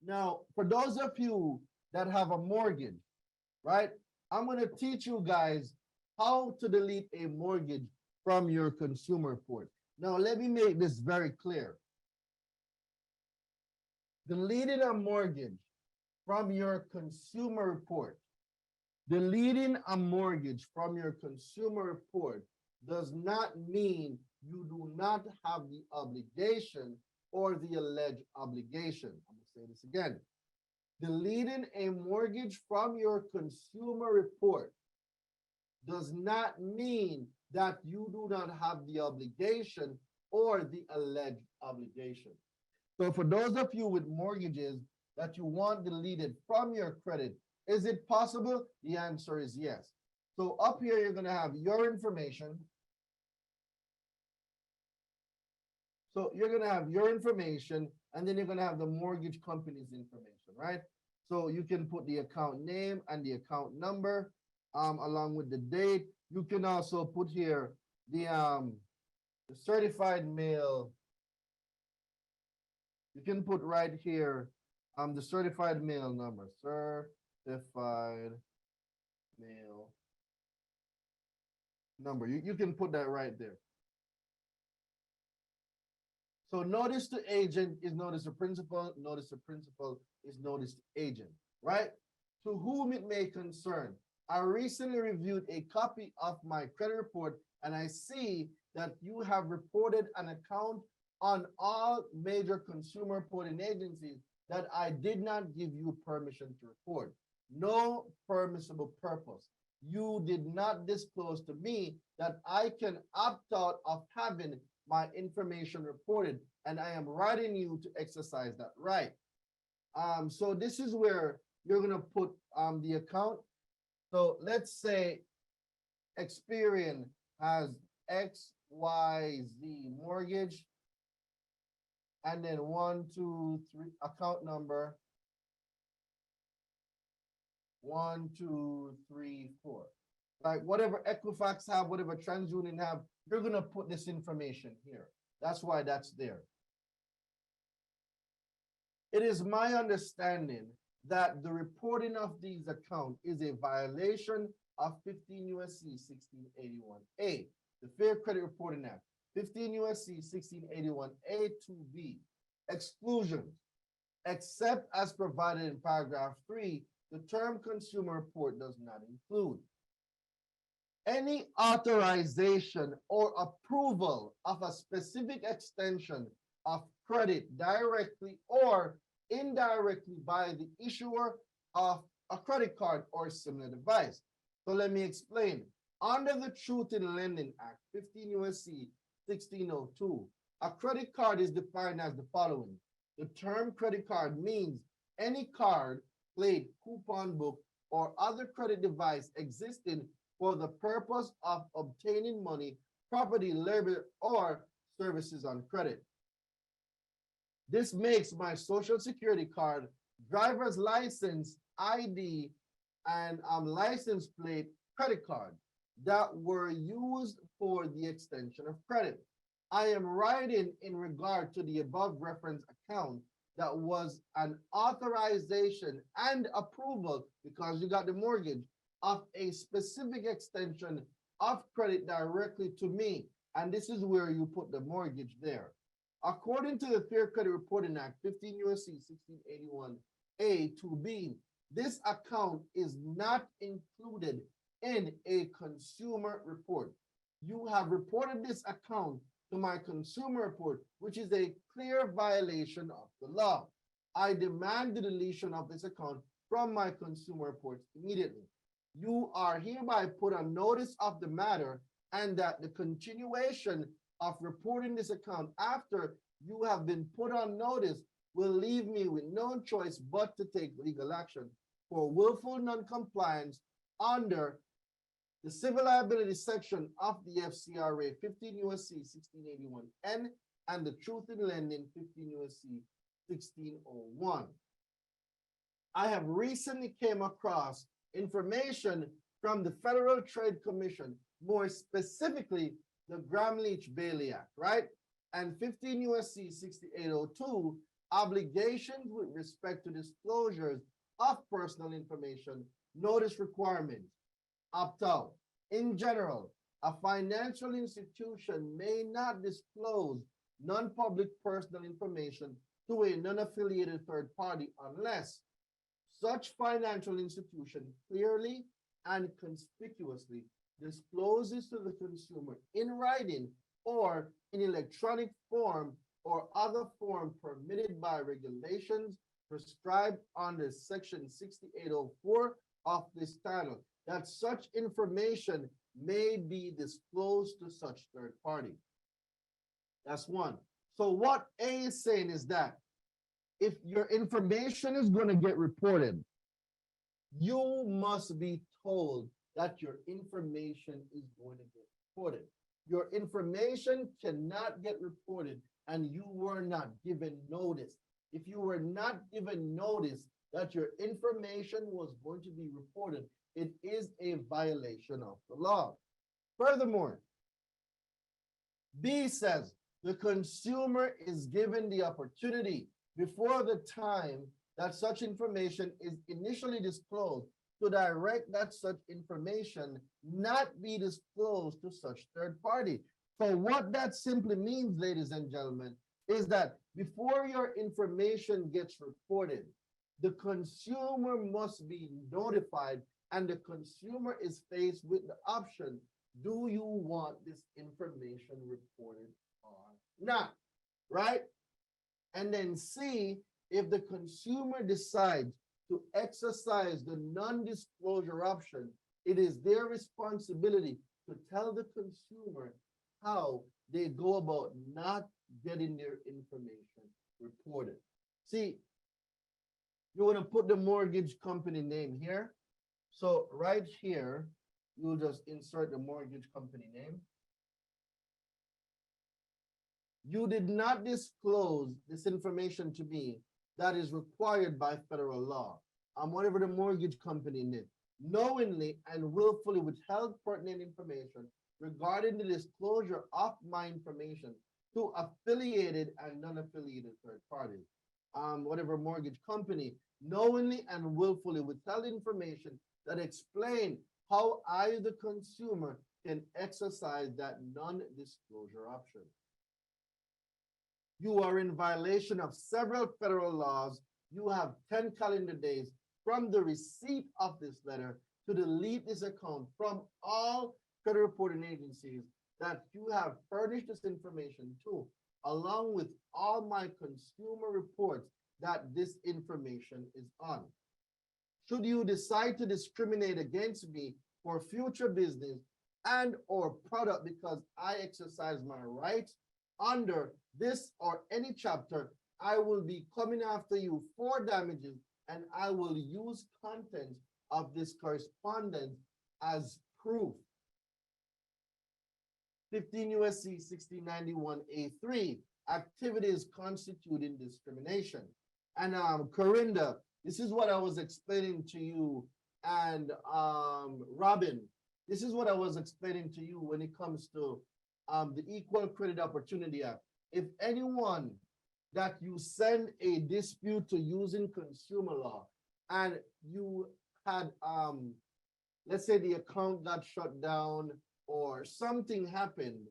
Now, for those of you that have a mortgage, right? I'm going to teach you guys how to delete a mortgage from your consumer report. Now, let me make this very clear. Deleting a mortgage from your consumer report, deleting a mortgage from your consumer report does not mean you do not have the obligation or the alleged obligation. I'm going to say this again. Deleting a mortgage from your consumer report does not mean that you do not have the obligation or the alleged obligation. So for those of you with mortgages that you want deleted from your credit, is it possible? The answer is yes. So up here, you're going to have your information. So you're going to have your information, and then you're going to have the mortgage company's information, right? So you can put the account name and the account number along with the date. You can also put here the certified mail. You can put right here the certified mail number, certified mail number. You can put that right there. So notice to agent is notice to principal, notice to principal is notice to agent, right? To whom it may concern. I recently reviewed a copy of my credit report, and I see that you have reported an account on all major consumer reporting agencies that I did not give you permission to report. No permissible purpose. You did not disclose to me that I can opt out of having my information reported, and I am writing you to exercise that right. So this is where you're gonna put the account. So let's say Experian has XYZ mortgage, and then 1, 2, 3 account number 1, 2, 3, 4. Like whatever Equifax have, whatever TransUnion have, you're gonna put this information here. That's why that's there. It is my understanding that the reporting of these accounts is a violation of 15 U.S.C. 1681A, the Fair Credit Reporting Act. 15 U.S.C. 1681A 2B. Exclusions. Except as provided in paragraph 3, the term consumer report does not include any authorization or approval of a specific extension of credit directly or indirectly by the issuer of a credit card or similar device. So let me explain. Under the Truth in Lending Act, 15 U.S.C. 1602, a credit card is defined as the following. The term credit card means any card, plate, coupon book, or other credit device existing for the purpose of obtaining money, property, labor, or services on credit. This makes my social security card, driver's license, ID, and license plate credit card that were used for the extension of credit. I am writing in regard to the above reference account that was an authorization and approval, because you got the mortgage, of a specific extension of credit directly to me. And this is where you put the mortgage there. According to the Fair Credit Reporting Act, 15 U.S.C. 1681A 2B, this account is not included in a consumer report. You have reported this account to my consumer report, which is a clear violation of the law. I demand the deletion of this account from my consumer reports immediately. You are hereby put on notice of the matter, and that the continuation of reporting this account after you have been put on notice will leave me with no choice but to take legal action for willful noncompliance under the civil liability section of the FCRA 15 U.S.C. 1681N and the Truth in Lending 15 U.S.C. 1601. I have recently came across information from the Federal Trade Commission, more specifically the Gramm-Leach Bailey Act, right? And 15 U.S.C. 6802 Obligations with respect to disclosures of personal information, notice requirements, opt out. In general, a financial institution may not disclose non-public personal information to a non-affiliated third party unless such financial institution clearly and conspicuously discloses to the consumer in writing or in electronic form or other form permitted by regulations prescribed under Section 6804 of this title, that such information may be disclosed to such third party. That's one. So what A is saying is that if your information is going to get reported, you must be told that your information is going to get reported. Your information cannot get reported and you were not given notice. If you were not given notice that your information was going to be reported, it is a violation of the law. Furthermore, B says the consumer is given the opportunity before the time that such information is initially disclosed to direct that such information not be disclosed to such third party. So what that simply means, ladies and gentlemen, is that before your information gets reported, the consumer must be notified and the consumer is faced with the option, do you want this information reported or not, right? And then C, if the consumer decides to exercise the non-disclosure option, it is their responsibility to tell the consumer how they go about not getting their information reported. See, you want to put the mortgage company name here. So right here, you'll just insert the mortgage company name. You did not disclose this information to me that is required by federal law. Whatever the mortgage company did, knowingly and willfully withheld pertinent information regarding the disclosure of my information to affiliated and non-affiliated third parties. Whatever mortgage company knowingly and willfully withheld information that explain how I, the consumer, can exercise that non-disclosure option. You are in violation of several federal laws. You have 10 calendar days from the receipt of this letter to delete this account from all credit reporting agencies that you have furnished this information to, along with all my consumer reports that this information is on. Should you decide to discriminate against me for future business and or product because I exercise my rights under this or any chapter, I will be coming after you for damages and I will use contents of this correspondence as proof. 15 USC 1691A3, activities constituting discrimination. And Corinda, this is what I was explaining to you, and Robin, this is what I was explaining to you when it comes to the Equal Credit Opportunity Act. If anyone that you send a dispute to using consumer law and you had, let's say the account got shut down or something happened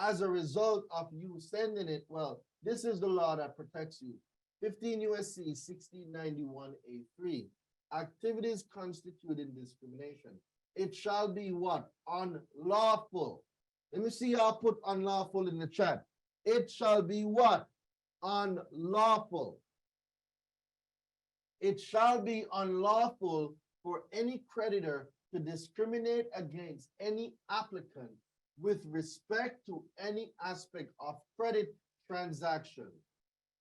as a result of you sending it, well, this is the law that protects you. 15 USC 1691A3, activities constituting discrimination. It shall be what? Unlawful. Let me see y'all put unlawful in the chat. It shall be what? Unlawful. It shall be unlawful for any creditor to discriminate against any applicant with respect to any aspect of credit transaction.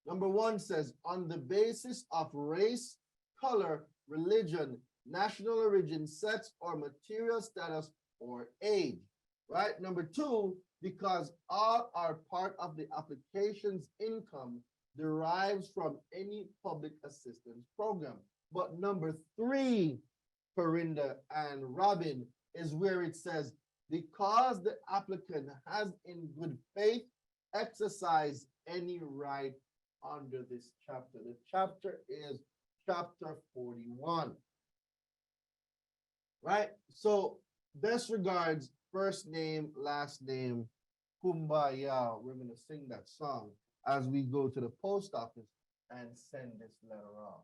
Number 1 says, on the basis of race, color, religion, national origin, sex, or material status, or age, right? Number 2, because all are part of the application's income derives from any public assistance program. But number 3, Corinda and Robin, is where it says, because the applicant has in good faith exercised any right under this chapter. The chapter is chapter 41. Right? So best regards, first name, last name, Kumbaya. We're gonna sing that song as we go to the post office and send this letter off.